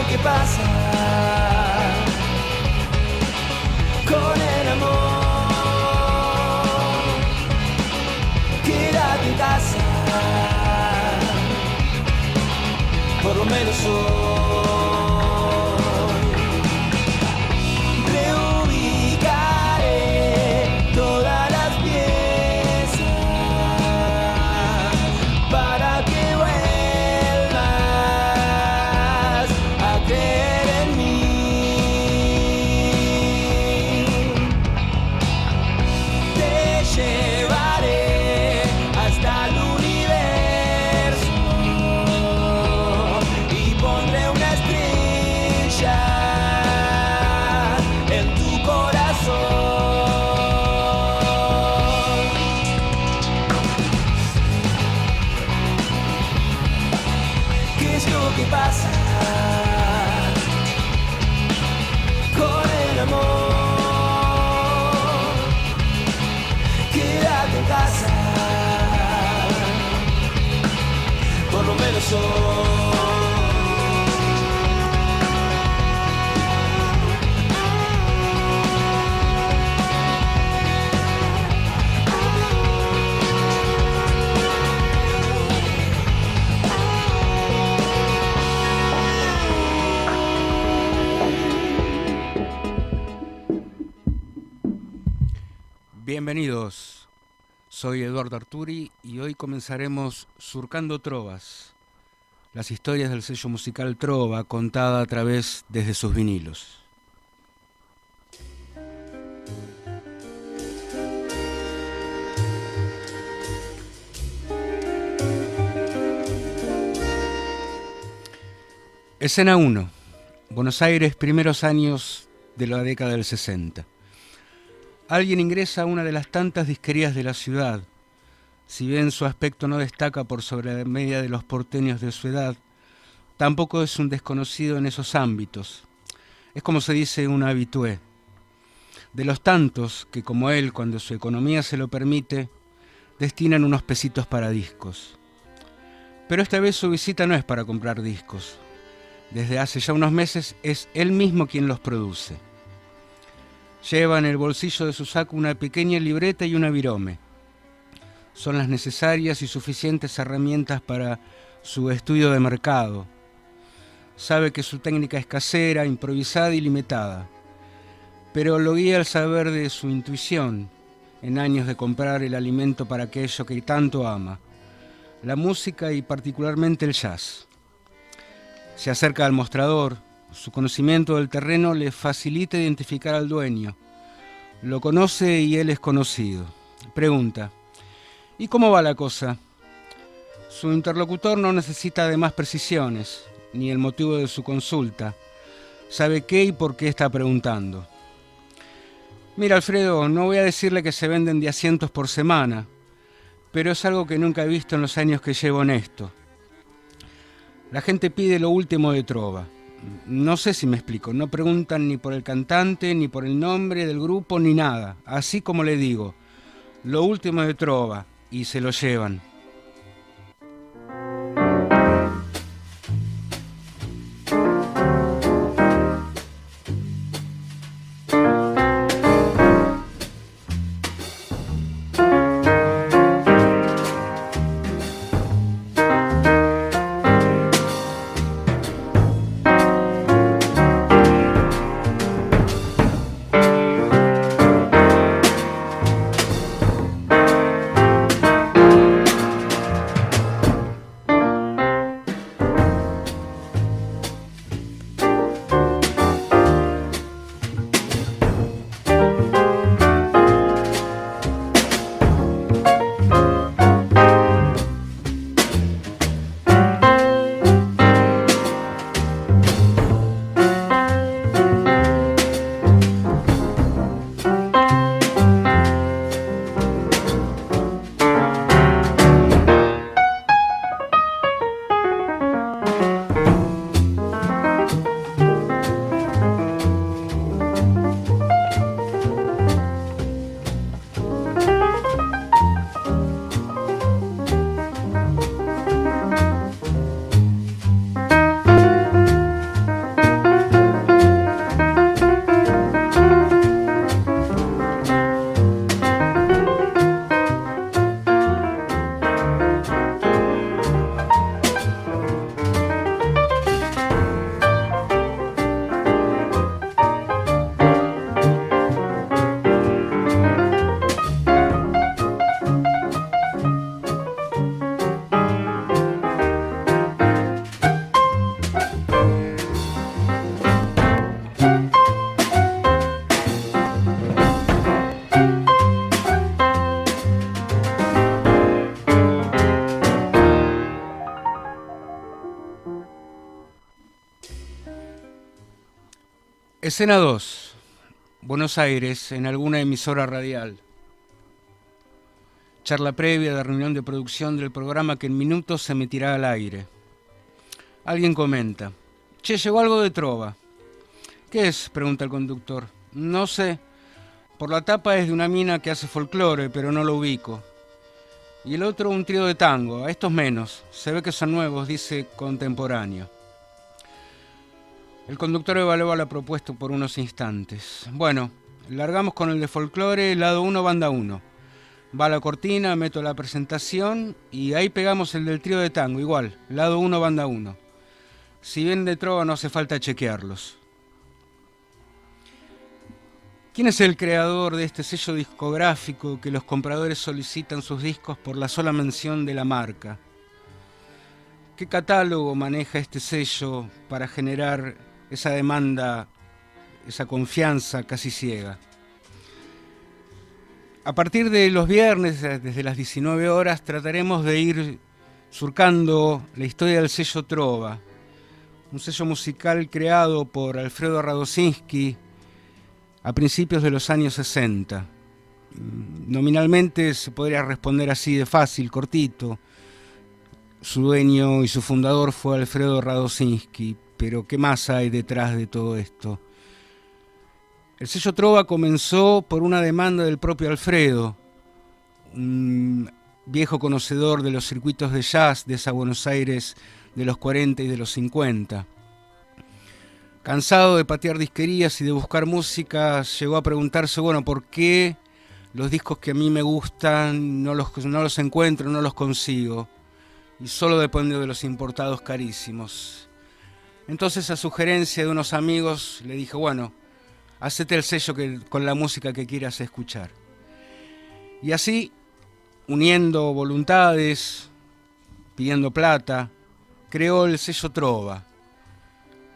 que pasa con el amor? Quédate en casa, por lo menos hoy. Reubicaré todas las piezas para que vuelvas a creer en mí. Te llevaré hasta el universo y pondré una estrella en tu corazón. ¿Qué es lo que pasa con el amor? Quédate en casa, por lo menos hoy. Bienvenidos, soy Eduardo Arturi y hoy comenzaremos Surcando Trovas, las historias del sello musical Trova contada a través desde sus vinilos. Escena 1, Buenos Aires, primeros años de la década del 60. Alguien ingresa a una de las tantas disquerías de la ciudad. Si bien su aspecto no destaca por sobre la media de los porteños de su edad, tampoco es un desconocido en esos ámbitos. Es como se dice un habitué. De los tantos que, como él, cuando su economía se lo permite, destinan unos pesitos para discos. Pero esta vez su visita no es para comprar discos. Desde hace ya unos meses es él mismo quien los produce. Lleva en el bolsillo de su saco una pequeña libreta y una virome. Son las necesarias y suficientes herramientas para su estudio de mercado. Sabe que su técnica es casera, improvisada y limitada, pero lo guía el saber de su intuición en años de comprar el alimento para aquello que tanto ama, la música y particularmente el jazz. Se acerca al mostrador. Su conocimiento del terreno le facilita identificar al dueño. Lo conoce y él es conocido. Pregunta: ¿y cómo va la cosa? Su interlocutor no necesita de más precisiones, ni el motivo de su consulta. Sabe qué y por qué está preguntando. Mira, Alfredo, no voy a decirle que se venden de a cientos por semana, pero es algo que nunca he visto en los años que llevo en esto. La gente pide lo último de Trova. No sé si me explico, no preguntan ni por el cantante, ni por el nombre del grupo, ni nada. Así como le digo, lo último de Trova, y se lo llevan. Escena 2. Buenos Aires, en alguna emisora radial. Charla previa de reunión de producción del programa que en minutos se emitirá al aire. Alguien comenta: che, llegó algo de trova. ¿Qué es?, pregunta el conductor. No sé. Por la tapa es de una mina que hace folclore, pero no lo ubico. Y el otro un trío de tango, a estos menos. Se ve que son nuevos, dice contemporáneo. El conductor evalúa la propuesta por unos instantes. Bueno, largamos con el de folclore, lado 1, banda 1. Va la cortina, meto la presentación y ahí pegamos el del trío de tango, igual, lado 1, banda 1. Si bien de trova no hace falta chequearlos. ¿Quién es el creador de este sello discográfico que los compradores solicitan sus discos por la sola mención de la marca? ¿Qué catálogo maneja este sello para generar esa demanda, esa confianza casi ciega? A partir de los viernes, desde las 19 horas, trataremos de ir surcando la historia del sello Trova, un sello musical creado por Alfredo Radosinski a principios de los años 60. Nominalmente se podría responder así de fácil, cortito. Su dueño y su fundador fue Alfredo Radosinski, pero ¿qué más hay detrás de todo esto? El sello Trova comenzó por una demanda del propio Alfredo, un viejo conocedor de los circuitos de jazz de esa Buenos Aires de los 40 y de los 50. Cansado de patear disquerías y de buscar música, llegó a preguntarse, bueno, ¿por qué los discos que a mí me gustan no los encuentro, no los consigo? Y solo dependo de los importados carísimos. Entonces, a sugerencia de unos amigos, le dije, bueno, hacete el sello con la música que quieras escuchar. Y así, uniendo voluntades, pidiendo plata, creó el sello Trova.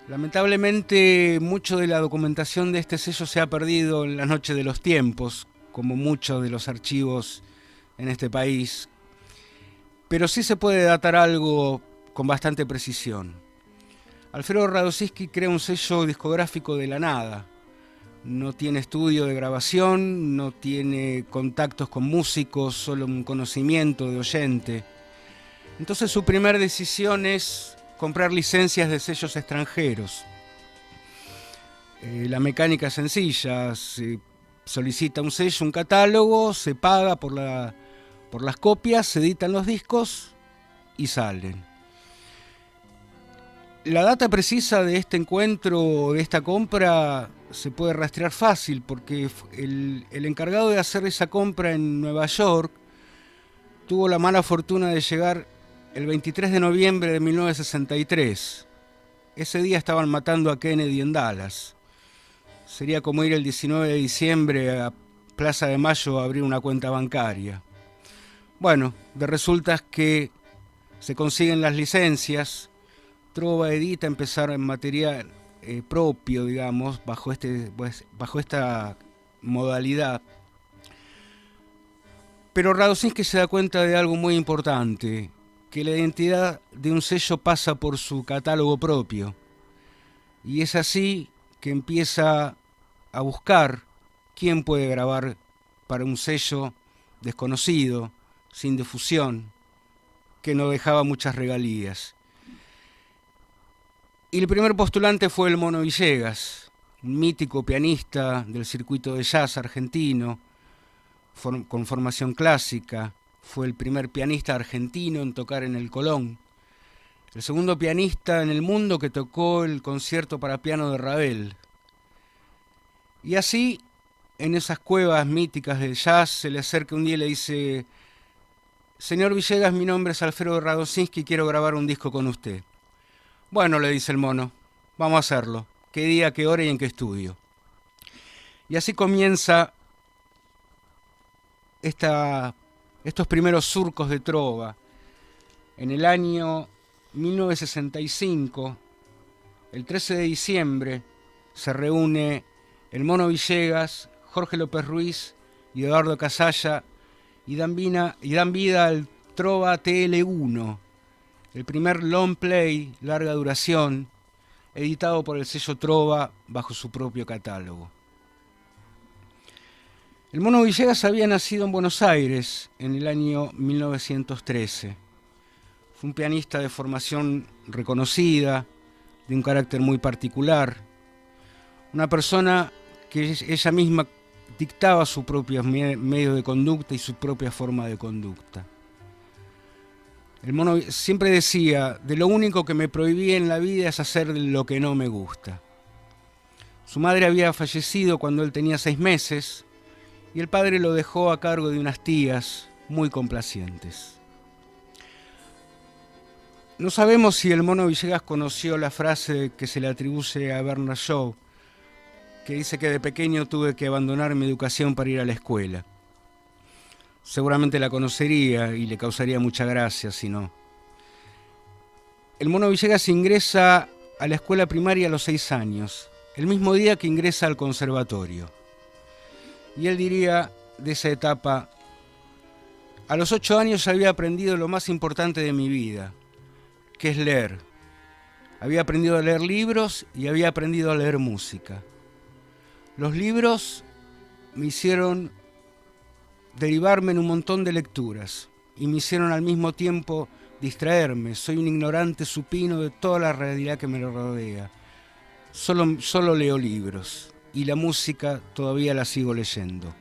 Lamentablemente, mucho de la documentación de este sello se ha perdido en la noche de los tiempos, como muchos de los archivos en este país, pero sí se puede datar algo con bastante precisión. Alfredo Radosinski crea un sello discográfico de la nada. No tiene estudio de grabación, no tiene contactos con músicos, solo un conocimiento de oyente. Entonces su primera decisión es comprar licencias de sellos extranjeros. La mecánica es sencilla, se solicita un sello, un catálogo, se paga por las copias, se editan los discos y salen. La data precisa de este encuentro, de esta compra, se puede rastrear fácil porque el encargado de hacer esa compra en Nueva York tuvo la mala fortuna de llegar el 23 de noviembre de 1963. Ese día estaban matando a Kennedy en Dallas. Sería como ir el 19 de diciembre a Plaza de Mayo a abrir una cuenta bancaria. Bueno, resulta que se consiguen las licencias. Trova edita empezar en material propio, digamos, bajo esta modalidad. Pero Radosinski se da cuenta de algo muy importante, que la identidad de un sello pasa por su catálogo propio. Y es así que empieza a buscar quién puede grabar para un sello desconocido, sin difusión, que no dejaba muchas regalías. Y el primer postulante fue el Mono Villegas, un mítico pianista del circuito de jazz argentino, con formación clásica. Fue el primer pianista argentino en tocar en el Colón. El segundo pianista en el mundo que tocó el concierto para piano de Ravel. Y así, en esas cuevas míticas del jazz, se le acerca un día y le dice: señor Villegas, mi nombre es Alfredo Radosinski y quiero grabar un disco con usted. Bueno, le dice el mono, vamos a hacerlo. ¿Qué día, qué hora y en qué estudio? Y así comienza estos primeros surcos de trova. En el año 1965, el 13 de diciembre, se reúne el Mono Villegas, Jorge López Ruiz y Eduardo Casalla y dan vida al Trova TL1, el primer long play, larga duración, editado por el sello Trova bajo su propio catálogo. El Mono Villegas había nacido en Buenos Aires en el año 1913. Fue un pianista de formación reconocida, de un carácter muy particular, una persona que ella misma dictaba sus propios medios de conducta y su propia forma de conducta. El Mono siempre decía, de lo único que me prohibí en la vida es hacer lo que no me gusta. Su madre había fallecido cuando él tenía 6 meses y el padre lo dejó a cargo de unas tías muy complacientes. No sabemos si el Mono Villegas conoció la frase que se le atribuye a Bernard Shaw, que dice que de pequeño tuve que abandonar mi educación para ir a la escuela. Seguramente la conocería y le causaría mucha gracia si no. El Mono Villegas ingresa a la escuela primaria a los 6 años, el mismo día que ingresa al conservatorio. Y él diría de esa etapa, a los 8 años había aprendido lo más importante de mi vida, que es leer. Había aprendido a leer libros y había aprendido a leer música. Los libros me hicieron derivarme en un montón de lecturas y me hicieron al mismo tiempo distraerme. Soy un ignorante supino de toda la realidad que me rodea. Solo leo libros y la música todavía la sigo leyendo.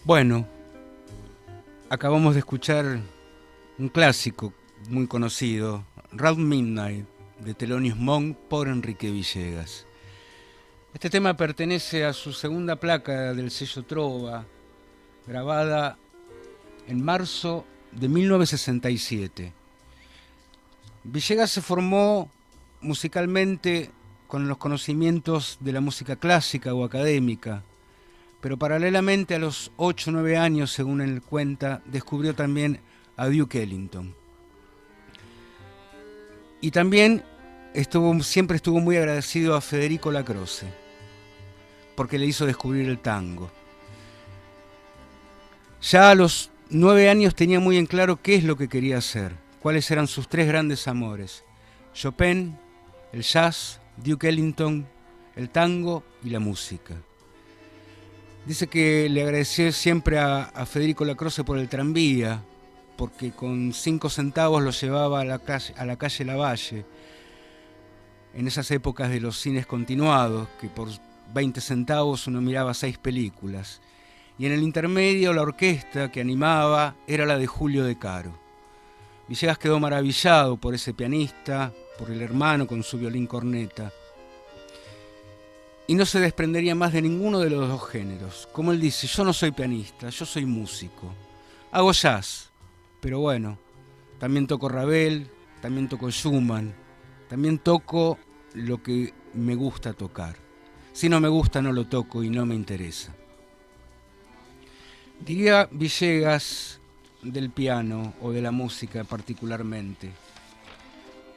Bueno, acabamos de escuchar un clásico muy conocido, Round Midnight, de Thelonious Monk por Enrique Villegas. Este tema pertenece a su segunda placa del sello Trova, grabada en marzo de 1967. Villegas se formó musicalmente con los conocimientos de la música clásica o académica, pero paralelamente a los 8 o 9 años, según él cuenta, descubrió también a Duke Ellington. Y también siempre estuvo muy agradecido a Federico Lacroce, porque le hizo descubrir el tango. Ya a los 9 años tenía muy en claro qué es lo que quería hacer, cuáles eran sus 3 grandes amores: Chopin, el jazz, Duke Ellington, el tango y la música. Dice que le agradeció siempre a Federico Lacroce por el tranvía, porque con 5 centavos lo llevaba a la calle Lavalle, en esas épocas de los cines continuados, que por 20 centavos uno miraba 6 películas. Y en el intermedio la orquesta que animaba era la de Julio De Caro. Villegas quedó maravillado por ese pianista, por el hermano con su violín corneta, y no se desprendería más de ninguno de los dos géneros. Como él dice, yo no soy pianista, yo soy músico. Hago jazz, pero bueno, también toco Ravel, también toco Schumann, también toco lo que me gusta tocar. Si no me gusta, no lo toco y no me interesa. Diría Villegas del piano o de la música particularmente: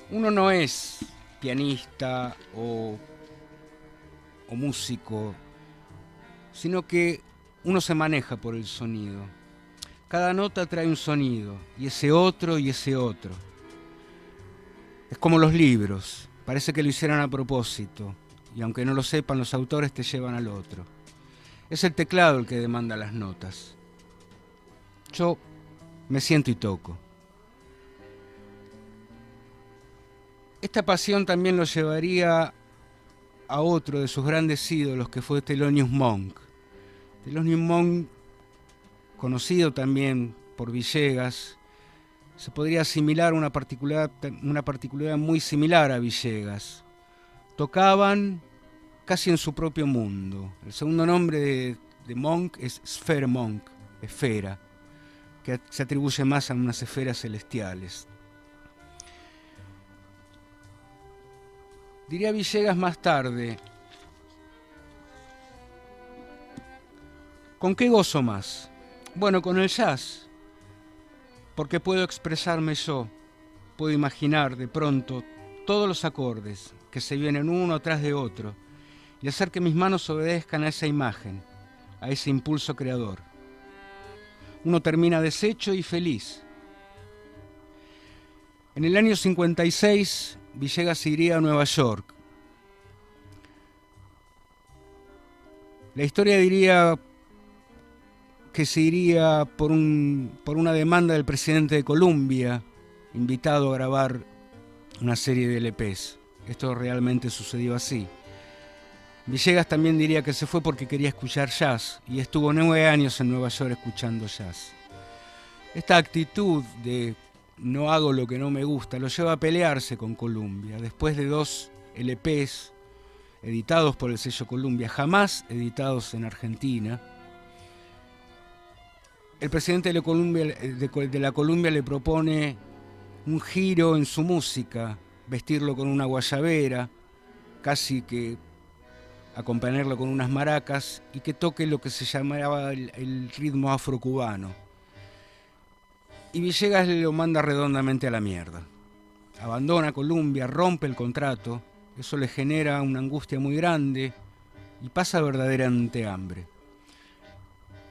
uno no es pianista o músico, sino que uno se maneja por el sonido. Cada nota trae un sonido, y ese otro, y ese otro. Es como los libros, parece que lo hicieran a propósito, y aunque no lo sepan, los autores te llevan al otro. Es el teclado el que demanda las notas. Yo me siento y toco. Esta pasión también lo llevaría a otro de sus grandes ídolos, que fue Thelonious Monk. Thelonious Monk, conocido también por Villegas, se podría asimilar a una particularidad muy similar a Villegas. Tocaban casi en su propio mundo. El segundo nombre de Monk es Sphere Monk, esfera, que se atribuye más a unas esferas celestiales. Diría Villegas más tarde: ¿con qué gozo más? Bueno, con el jazz, porque puedo expresarme yo, puedo imaginar de pronto todos los acordes que se vienen uno tras de otro y hacer que mis manos obedezcan a esa imagen, a ese impulso creador. Uno termina deshecho y feliz. En el año 56, Villegas iría a Nueva York. La historia diría que se iría por una demanda del presidente de Colombia, invitado a grabar una serie de LPs. Esto realmente sucedió así. Villegas también diría que se fue porque quería escuchar jazz y estuvo 9 años en Nueva York escuchando jazz. Esta actitud de no hago lo que no me gusta lo lleva a pelearse con Columbia. Después de 2 LPs editados por el sello Columbia, jamás editados en Argentina, el presidente de la Columbia le propone un giro en su música, vestirlo con una guayabera, casi que acompañarlo con unas maracas y que toque lo que se llamaba el ritmo afrocubano. Y Villegas lo manda redondamente a la mierda. Abandona Columbia, rompe el contrato, eso le genera una angustia muy grande y pasa verdaderamente hambre.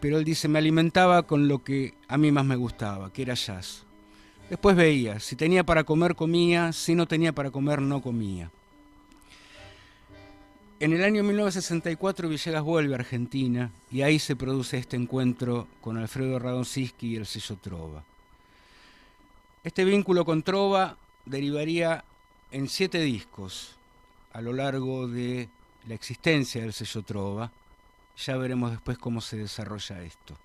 Pero él dice, me alimentaba con lo que a mí más me gustaba, que era jazz. Después veía, si tenía para comer, comía, si no tenía para comer, no comía. En el año 1964 Villegas vuelve a Argentina y ahí se produce este encuentro con Alfredo Radosinski y el sello Trova. Este vínculo con Trova derivaría en 7 discos a lo largo de la existencia del sello Trova. Ya veremos después cómo se desarrolla esto.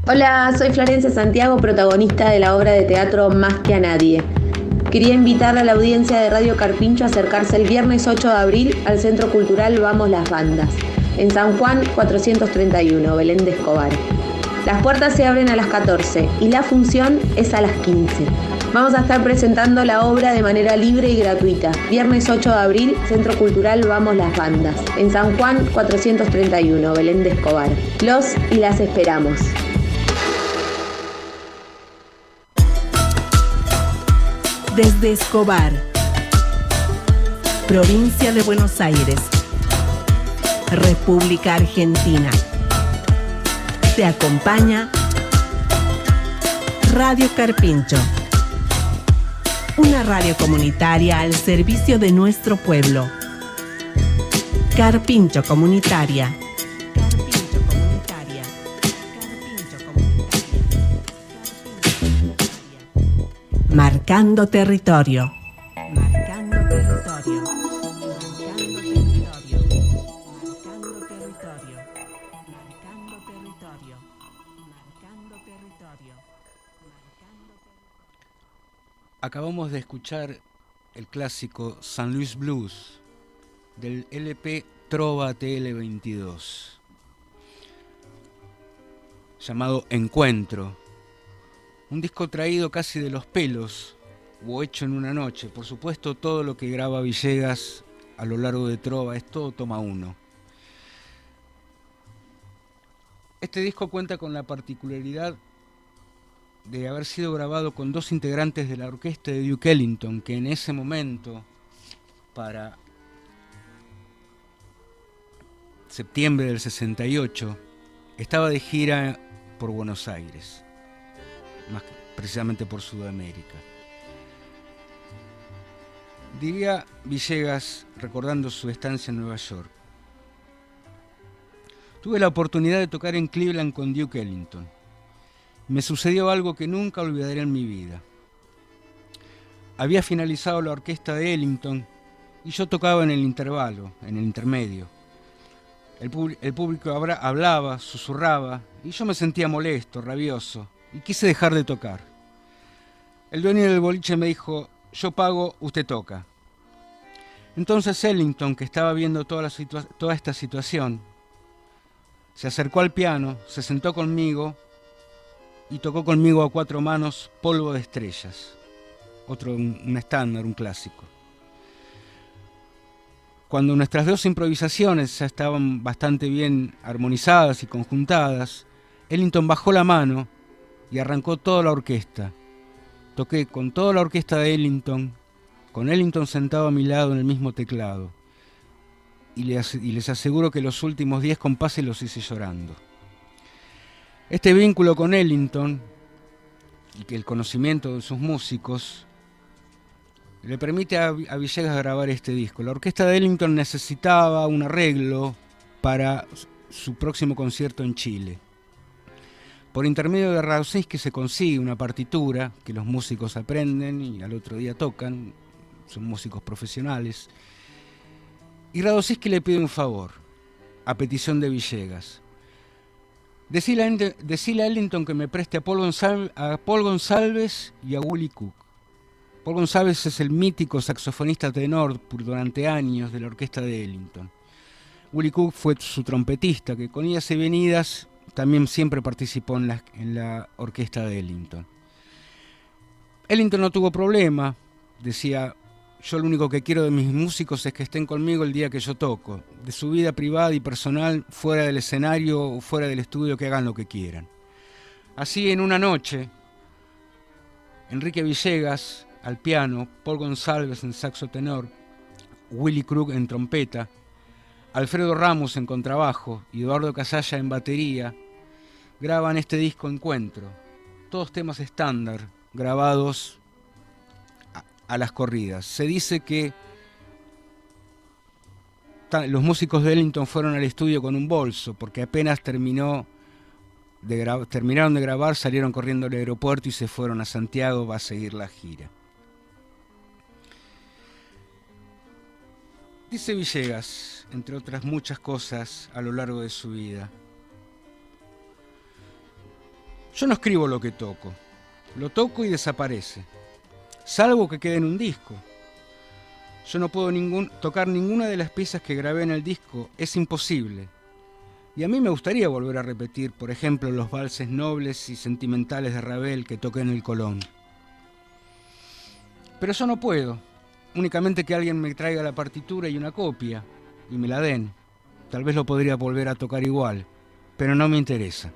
Hola, soy Florencia Santiago, protagonista de la obra de teatro Más que a nadie. Quería invitar a la audiencia de Radio Carpincho a acercarse el viernes 8 de abril al Centro Cultural Vamos las Bandas, en San Juan 431, Belén de Escobar. Las puertas se abren a las 14 y la función es a las 15. Vamos a estar presentando la obra de manera libre y gratuita. Viernes 8 de abril, Centro Cultural Vamos las Bandas, en San Juan 431, Belén de Escobar. Los y las esperamos. Desde Escobar, provincia de Buenos Aires, República Argentina. Te acompaña Radio Carpincho, una radio comunitaria al servicio de nuestro pueblo. Carpincho Comunitaria. Carpincho Comunitaria. Carpincho Comunitaria. Marcando territorio. Marcando territorio. Marcando territorio. Marcando territorio. Marcando territorio. Marcando territorio. Acabamos de escuchar el clásico San Luis Blues del LP Trova TL22, llamado Encuentro, un disco traído casi de los pelos o hecho en una noche. Por supuesto, todo lo que graba Villegas a lo largo de Trova es todo toma uno. Este disco cuenta con la particularidad de haber sido grabado con dos integrantes de la orquesta de Duke Ellington, que en ese momento, para septiembre del 68, estaba de gira por Buenos Aires, más precisamente por Sudamérica. Diría Villegas, recordando su estancia en Nueva York: tuve la oportunidad de tocar en Cleveland con Duke Ellington. Me sucedió algo que nunca olvidaré en mi vida. Había finalizado la orquesta de Ellington y yo tocaba en el intervalo, en el intermedio. El público hablaba, susurraba, y yo me sentía molesto, rabioso, y quise dejar de tocar. El dueño del boliche me dijo: yo pago, usted toca. Entonces Ellington, que estaba viendo toda esta situación, se acercó al piano, se sentó conmigo y tocó conmigo a cuatro manos Polvo de Estrellas, un estándar, un clásico. Cuando nuestras dos improvisaciones ya estaban bastante bien armonizadas y conjuntadas, Ellington bajó la mano y arrancó toda la orquesta. Toqué con toda la orquesta de Ellington, con Ellington sentado a mi lado en el mismo teclado, y les aseguro que los últimos 10 compases los hice llorando. Este vínculo con Ellington y que el conocimiento de sus músicos le permite a Villegas grabar este disco. La orquesta de Ellington necesitaba un arreglo para su próximo concierto en Chile. Por intermedio de Radosinski se consigue una partitura que los músicos aprenden y al otro día tocan, son músicos profesionales. Y Radosinski le pide un favor, a petición de Villegas. Decile a Ellington que me preste a Paul Gonsalves y a Willie Cook. Paul Gonsalves es el mítico saxofonista tenor durante años de la orquesta de Ellington. Willie Cook fue su trompetista, que con idas y venidas también siempre participó en la orquesta de Ellington. Ellington no tuvo problema, decía, yo lo único que quiero de mis músicos es que estén conmigo el día que yo toco. De su vida privada y personal, fuera del escenario o fuera del estudio, que hagan lo que quieran. Así, en una noche, Enrique Villegas al piano, Paul Gonsalves en saxo tenor, Willie Cook en trompeta, Alfredo Ramos en contrabajo y Eduardo Casalla en batería, graban este disco Encuentro. Todos temas estándar, grabados a las corridas. Se dice que los músicos de Ellington fueron al estudio con un bolso, porque apenas terminaron de grabar, salieron corriendo al aeropuerto y se fueron a Santiago a seguir la gira. Dice Villegas, entre otras muchas cosas a lo largo de su vida: yo no escribo lo que toco, lo toco y desaparece, salvo que quede en un disco. Yo no puedo tocar ninguna de las piezas que grabé en el disco, es imposible. Y a mí me gustaría volver a repetir, por ejemplo, los valses nobles y sentimentales de Ravel que toqué en el Colón. Pero yo no puedo. Únicamente que alguien me traiga la partitura y una copia, y me la den. Tal vez lo podría volver a tocar igual, pero no me interesa.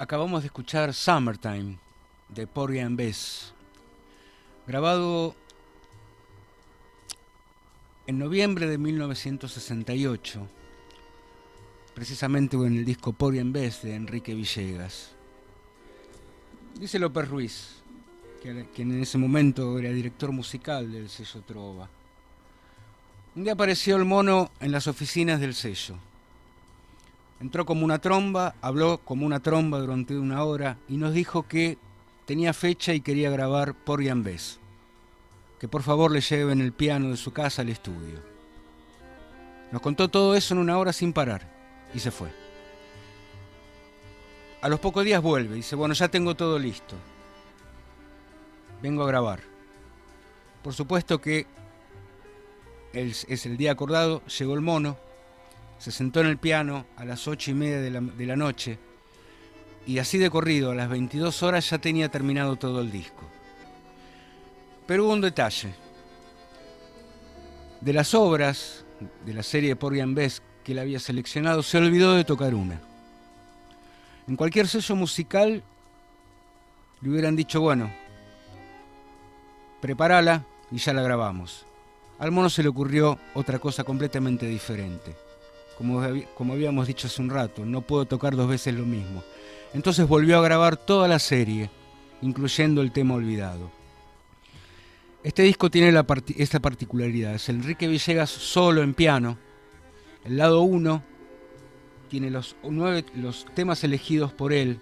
Acabamos de escuchar Summertime de Porgy and Bess, grabado en noviembre de 1968, precisamente en el disco Porgy and Bess de Enrique Villegas. Dice López Ruiz, quien en ese momento era director musical del sello Trova. Un día apareció el mono en las oficinas del sello. Entró como una tromba, habló como una tromba durante una hora y nos dijo que tenía fecha y quería grabar Porgy and Bess, que por favor le lleven el piano de su casa al estudio. Nos contó todo eso en una hora sin parar y se fue. A los pocos días vuelve y dice, bueno, ya tengo todo listo, vengo a grabar. Por supuesto que es el día acordado, llegó el mono, se sentó en el piano a las 8:30 de la noche y así de corrido, a las 22 horas ya tenía terminado todo el disco. Pero hubo un detalle. De las obras de la serie Porgy and Bess que él había seleccionado, se olvidó de tocar una. En cualquier sello musical le hubieran dicho, bueno, prepárala y ya la grabamos. Al mono se le ocurrió otra cosa completamente diferente. Como habíamos dicho hace un rato, no puedo tocar dos veces lo mismo. Entonces volvió a grabar toda la serie, incluyendo el tema olvidado. Este disco tiene esta particularidad, es Enrique Villegas solo en piano. El lado 1 tiene los temas elegidos por él,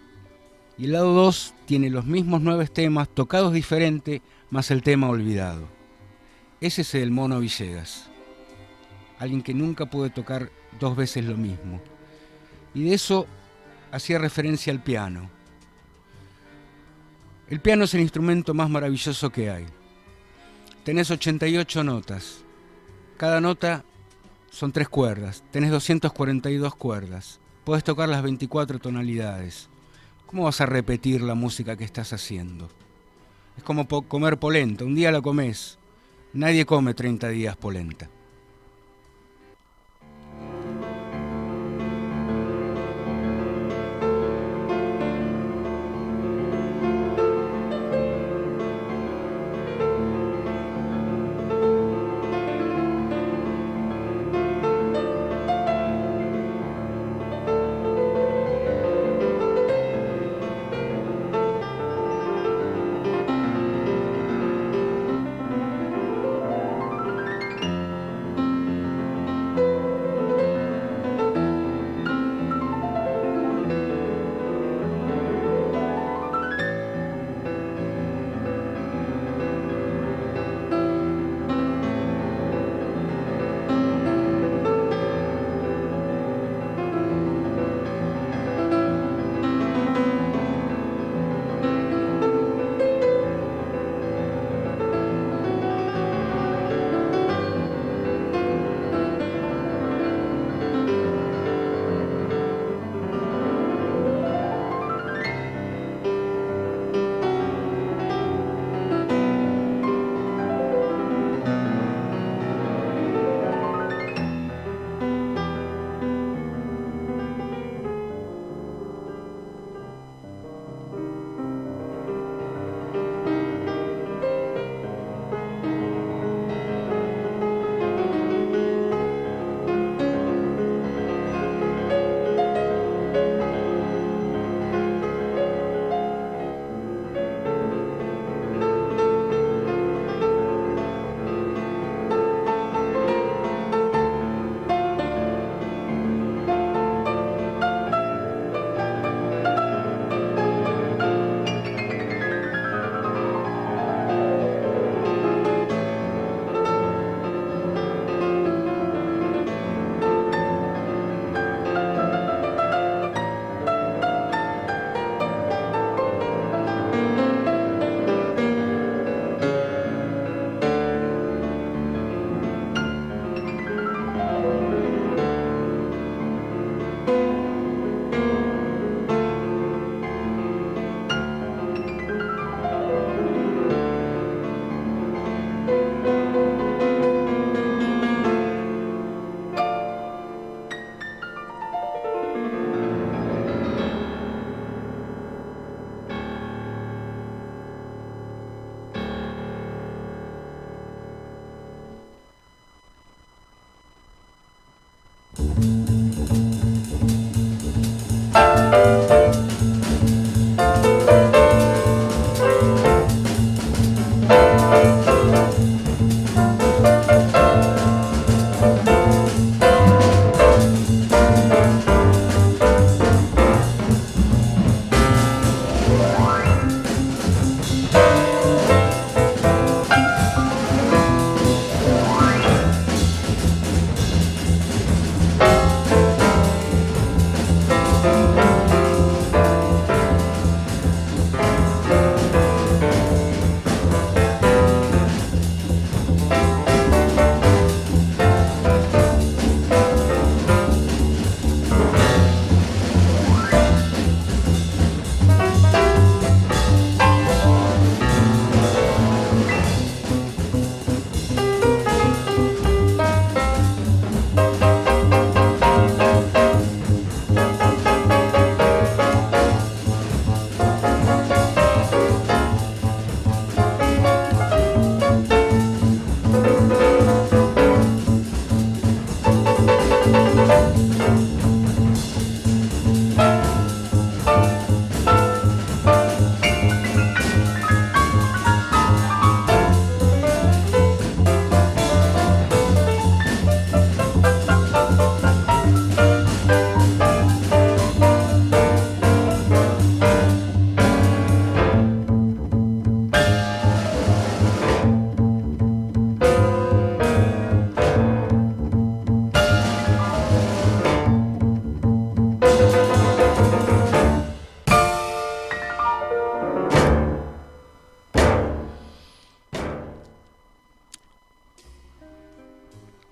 y el lado 2 tiene los mismos 9 temas, tocados diferente, más el tema olvidado. Ese es el mono Villegas, alguien que nunca puede tocar dos veces lo mismo. Y de eso hacía referencia al piano. El piano es el instrumento más maravilloso que hay. Tenés 88 notas. Cada nota son 3 cuerdas. Tenés 242 cuerdas. Podés tocar las 24 tonalidades. ¿Cómo vas a repetir la música que estás haciendo? Es como comer polenta. Un día la comés. Nadie come 30 días polenta.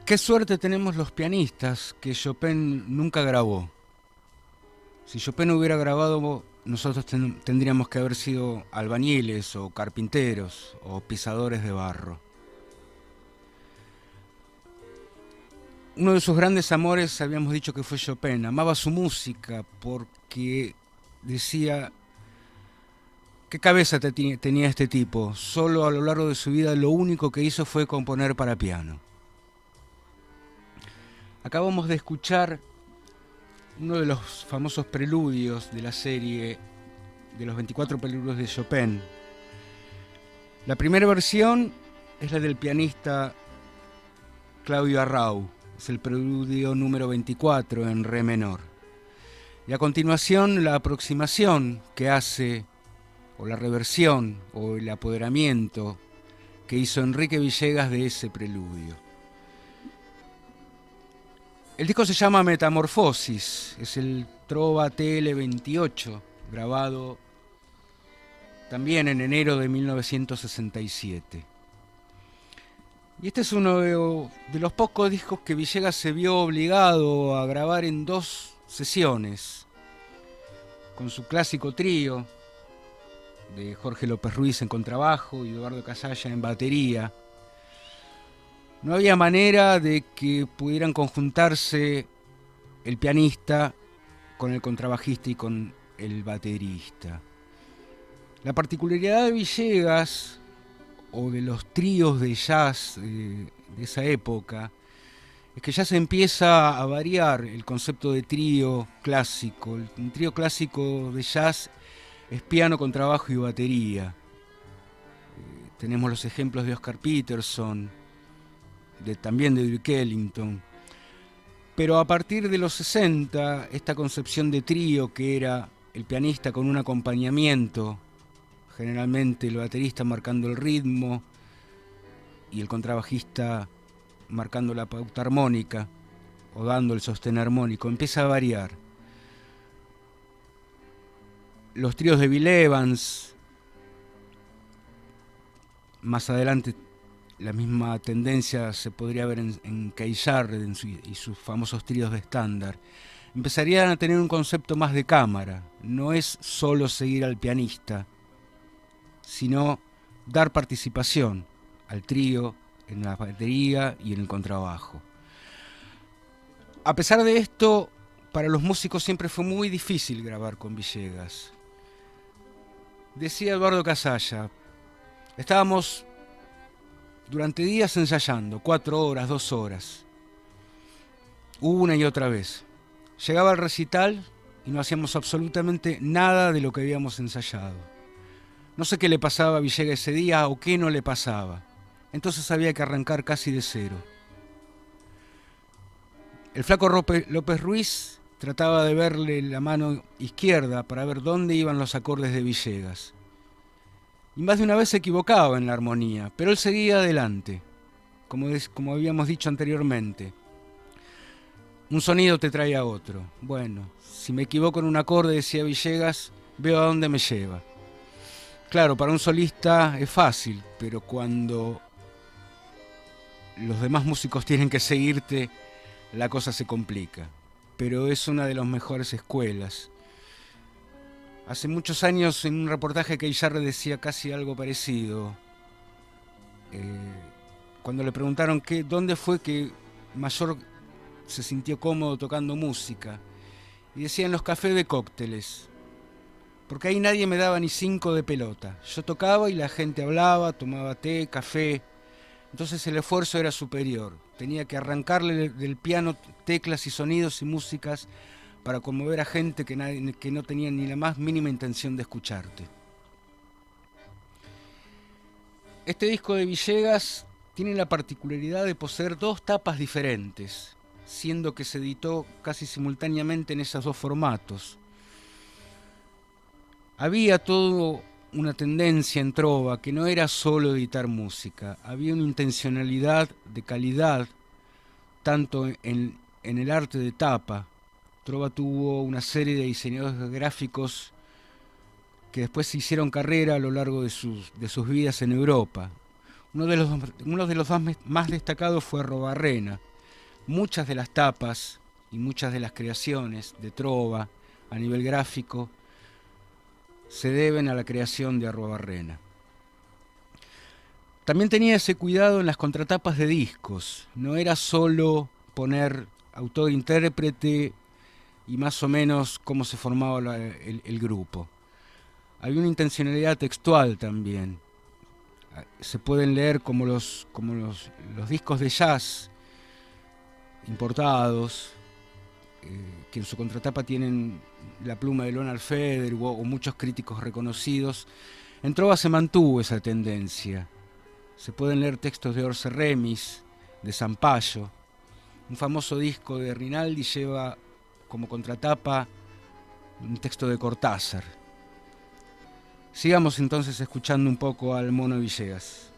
Qué suerte tenemos los pianistas que Chopin nunca grabó. Si Chopin hubiera grabado, nosotros tendríamos que haber sido albañiles o carpinteros o pisadores de barro. Uno de sus grandes amores, habíamos dicho que fue Chopin. Amaba su música porque decía: ¿qué cabeza tenía este tipo? Solo a lo largo de su vida lo único que hizo fue componer para piano. Acabamos de escuchar uno de los famosos preludios de la serie de los 24 preludios de Chopin. La primera versión es la del pianista Claudio Arrau, es el preludio número 24 en re menor. Y a continuación la aproximación que hace, o la reversión, o el apoderamiento que hizo Enrique Villegas de ese preludio. El disco se llama Metamorfosis, es el Trova TL28, grabado también en enero de 1967. Y este es uno de los pocos discos que Villegas se vio obligado a grabar en 2 sesiones, con su clásico trío de Jorge López Ruiz en contrabajo y Eduardo Casalla en batería. No había manera de que pudieran conjuntarse el pianista con el contrabajista y con el baterista. La particularidad de Villegas, o de los tríos de jazz de esa época, es que ya se empieza a variar el concepto de trío clásico. El trío clásico de jazz es piano, contrabajo y batería. Tenemos los ejemplos de Oscar Peterson, también de Duke Ellington. Pero a partir de los 60, esta concepción de trío, que era el pianista con un acompañamiento, generalmente el baterista marcando el ritmo y el contrabajista marcando la pauta armónica o dando el sostén armónico, empieza a variar. Los tríos de Bill Evans, más adelante la misma tendencia se podría ver en Keith Jarrett y sus famosos tríos de estándar, empezarían a tener un concepto más de cámara. No es solo seguir al pianista, sino dar participación al trío en la batería y en el contrabajo. A pesar de esto, para los músicos siempre fue muy difícil grabar con Villegas. Decía Eduardo Casalla: estábamos durante días ensayando, 4 horas, 2 horas. una y otra vez. Llegaba al recital y no hacíamos absolutamente nada de lo que habíamos ensayado. No sé qué le pasaba a Villegas ese día o qué no le pasaba. Entonces había que arrancar casi de cero. El flaco López Ruiz trataba de verle la mano izquierda para ver dónde iban los acordes de Villegas. Y más de una vez se equivocaba en la armonía, pero él seguía adelante, como habíamos dicho anteriormente. Un sonido te trae a otro. Bueno, si me equivoco en un acorde, decía Villegas, veo a dónde me lleva. Claro, para un solista es fácil, pero cuando los demás músicos tienen que seguirte, la cosa se complica. Pero es una de las mejores escuelas. Hace muchos años, en un reportaje, que Iyarre decía casi algo parecido. Cuando le preguntaron dónde fue que Mayor se sintió cómodo tocando música, y decía: en los cafés de cócteles, porque ahí nadie me daba ni 5 de pelota. Yo tocaba y la gente hablaba, tomaba té, café, entonces el esfuerzo era superior. Tenía que arrancarle del piano teclas y sonidos y músicas para conmover a gente que no tenía ni la más mínima intención de escucharte. Este disco de Villegas tiene la particularidad de poseer 2 tapas diferentes, siendo que se editó casi simultáneamente en esos 2 formatos. Había toda una tendencia en Trova que no era solo editar música, había una intencionalidad de calidad, tanto en el arte de tapa. Trova tuvo una serie de diseñadores gráficos que después se hicieron carrera a lo largo de sus vidas en Europa. Uno de los más destacados fue Arrobarrena. Muchas de las tapas y muchas de las creaciones de Trova a nivel gráfico se deben a la creación de Arrobarrena. También tenía ese cuidado en las contratapas de discos. No era solo poner autor-intérprete y más o menos cómo se formaba el grupo. Había una intencionalidad textual también. Se pueden leer como los discos de jazz importados, que en su contratapa tienen la pluma de Leonard Feather o muchos críticos reconocidos. En Trova se mantuvo esa tendencia. Se pueden leer textos de Orce Remis, de Sampaio. Un famoso disco de Rinaldi lleva como contratapa un texto de Cortázar. Sigamos entonces escuchando un poco al Mono Villegas.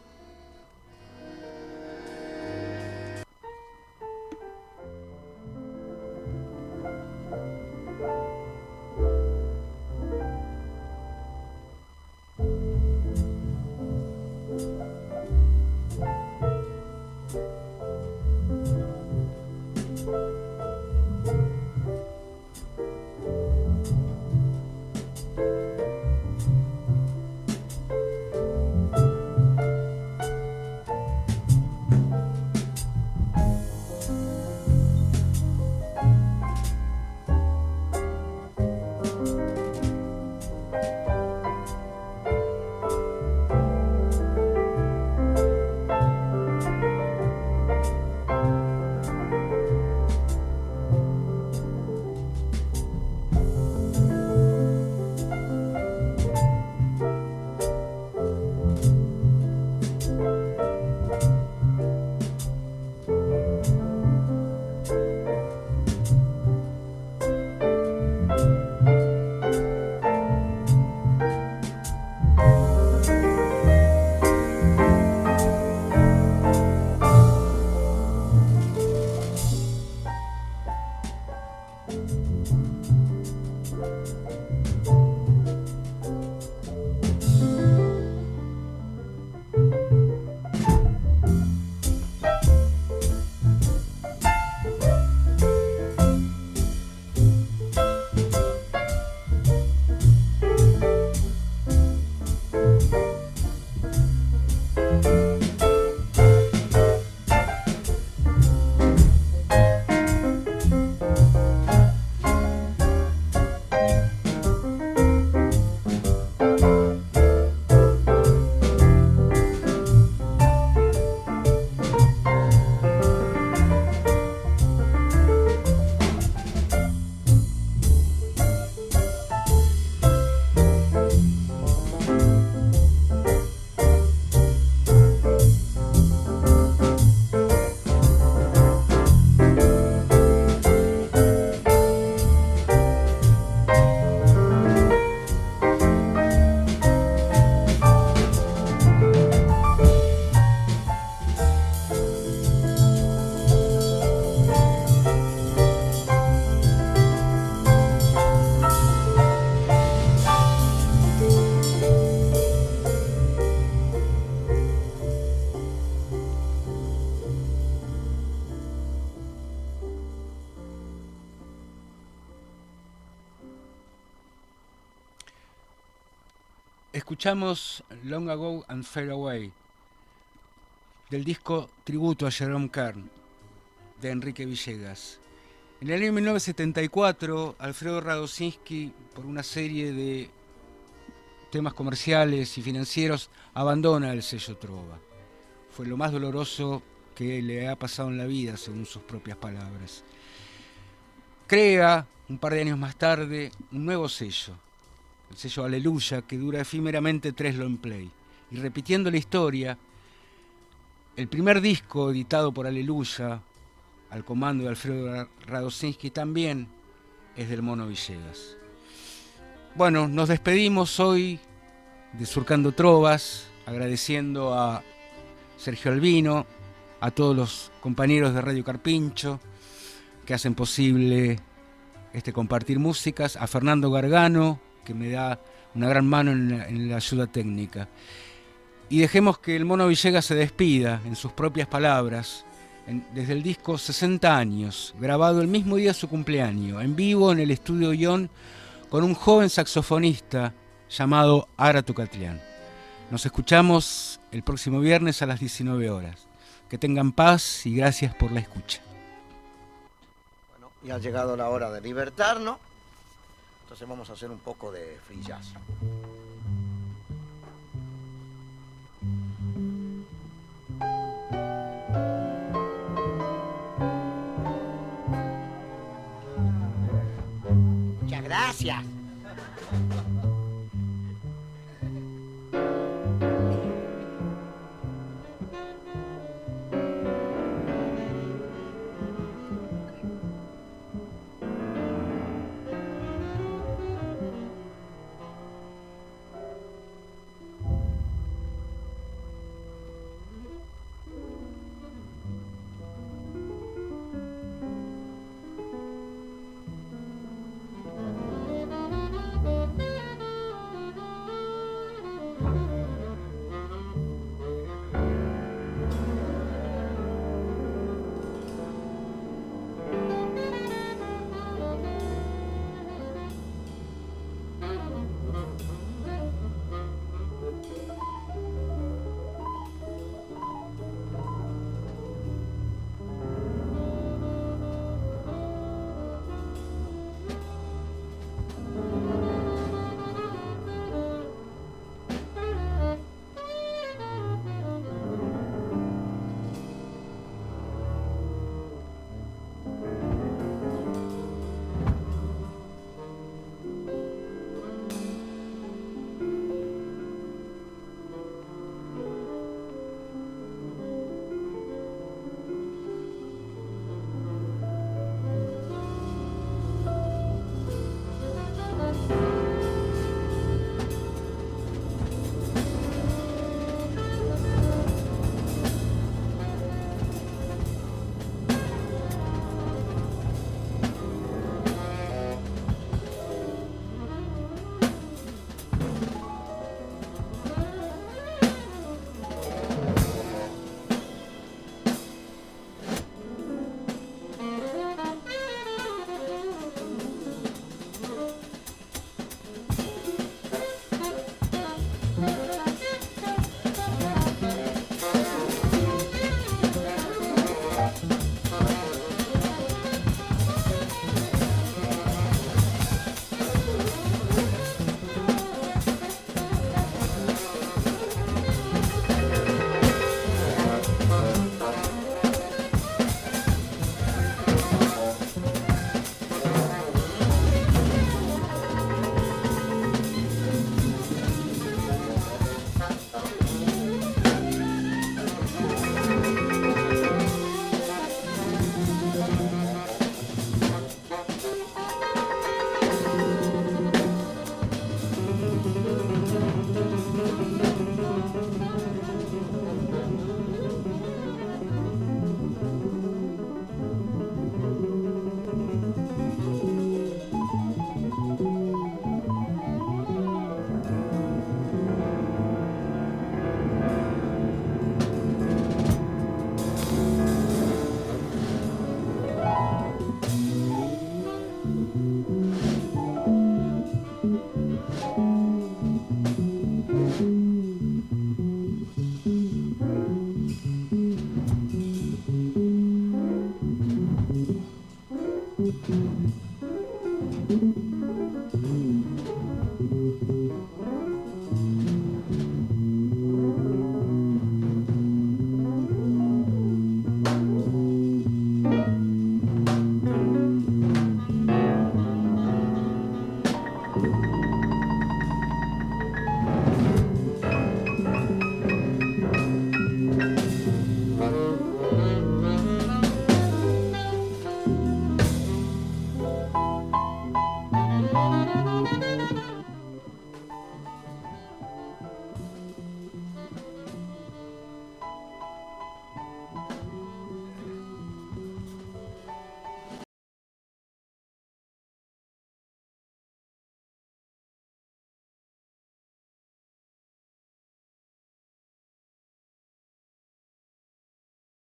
Escuchamos Long Ago and Fade Away del disco Tributo a Jerome Kern de Enrique Villegas. En el año 1974, Alfredo Radosinski, por una serie de temas comerciales y financieros, abandona el sello Trova. Fue lo más doloroso que le ha pasado en la vida, según sus propias palabras. Crea, un par de años más tarde, un nuevo sello, el sello Aleluya, que dura efímeramente 3 long play. Y repitiendo la historia, el primer disco editado por Aleluya, al comando de Alfredo Radosinski, también es del Mono Villegas. Bueno, nos despedimos hoy de Surcando Trovas, agradeciendo a Sergio Albino, a todos los compañeros de Radio Carpincho que hacen posible este compartir músicas, a Fernando Gargano, que me da una gran mano en la ayuda técnica. Y dejemos que el Mono Villegas se despida en sus propias palabras, desde el disco 60 años, grabado el mismo día de su cumpleaños, en vivo en el estudio Ion, con un joven saxofonista llamado Ara Tucatlián. Nos escuchamos el próximo viernes a las 19 horas. Que tengan paz y gracias por la escucha. Bueno, ya ha llegado la hora de libertarnos, entonces vamos a hacer un poco de free jazz. Muchas gracias.